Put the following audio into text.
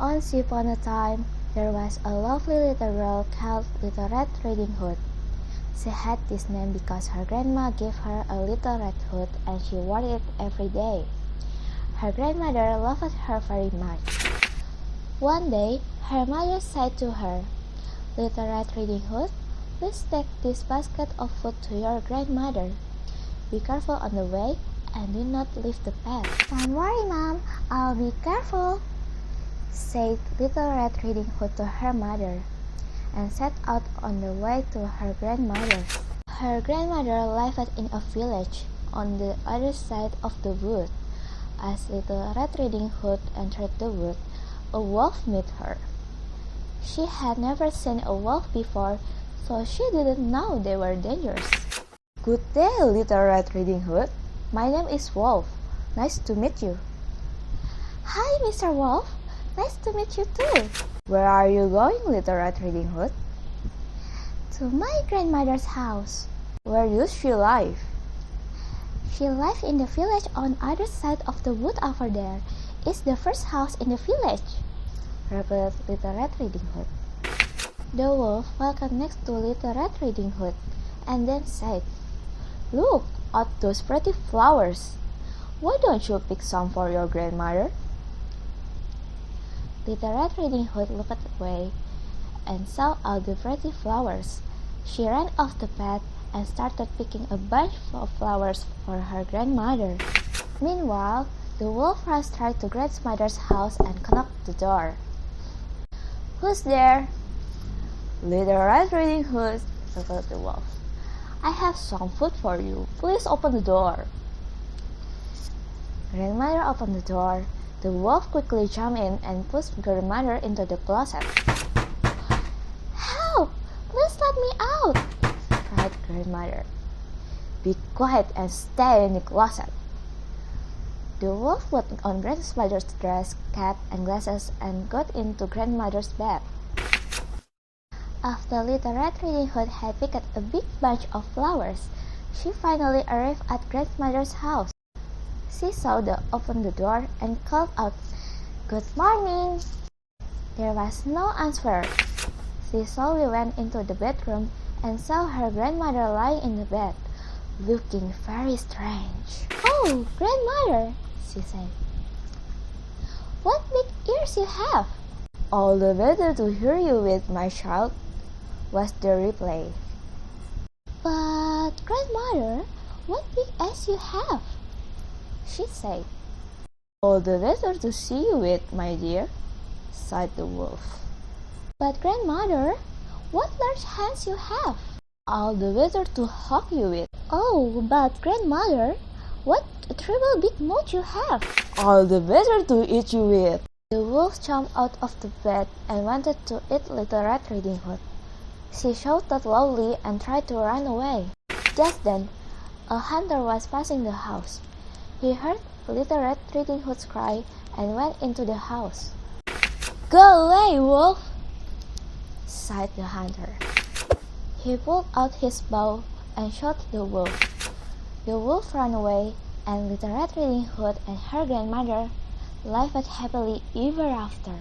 Once upon a time, there was a lovely little girl called Little Red Riding Hood. She had this name because her grandma gave her a little red hood and she wore it every day. Her grandmother loved her very much. One day, her mother said to her, "Little Red Riding Hood, please take this basket of food to your grandmother. Be careful on the way and do not leave the path." "Don't worry, Mom, I'll be careful," said Little Red Riding Hood to her mother, and set out on the way to her grandmother. Her grandmother lived in a village on the other side of the wood. As Little Red Riding Hood entered the wood, a wolf met her. She had never seen a wolf before, so she didn't know they were dangerous. "Good day, Little Red Riding Hood. My name is Wolf. Nice to meet you." "Hi, Mr. Wolf. Nice to meet you too." "Where are you going, Little Red Riding Hood?" "To my grandmother's house." "Where does she live?" "She lives in the village on other side of the wood over there. It's the first house in the village," replied Little Red Riding Hood. The wolf walked next to Little Red Riding Hood and then said, "Look at those pretty flowers. Why don't you pick some for your grandmother?" Little Red Riding Hood looked away and saw all the pretty flowers. She ran off the path and started picking a bunch of flowers for her grandmother. Meanwhile, the wolf ran straight to grandmother's house and knocked the door. "Who's there?" "Little Red Riding Hood," replied the wolf. "I have some food for you. Please open the door." Grandmother opened the door. The wolf quickly jumped in and pushed grandmother into the closet. "Help! Please let me out!" cried grandmother. "Be quiet and stay in the closet." The wolf put on grandmother's dress, cap, and glasses and got into grandmother's bed. After Little Red Riding Hood had picked a big bunch of flowers, she finally arrived at grandmother's house. She saw the open the door and called out, "Good morning." There was no answer. She slowly went into the bedroom and saw her grandmother lying in the bed, looking very strange. "Oh, grandmother," she said. "What big ears you have!" "All the better to hear you with, my child," was the reply. "But, grandmother, what big eyes you have!" she said. "All the better to see you with, my dear," sighed the wolf. "But, grandmother, what large hands you have!" "All the better to hug you with." "Oh, but, grandmother, what a terrible big mouth you have!" "All the better to eat you with." The wolf jumped out of the bed and wanted to eat Little Red Riding Hood. She shouted loudly and tried to run away. Just then, a hunter was passing the house. He heard Little Red Riding Hood's cry and went into the house. "Go away, wolf!" sighed the hunter. He pulled out his bow and shot the wolf. The wolf ran away, and Little Red Riding Hood and her grandmother lived happily ever after.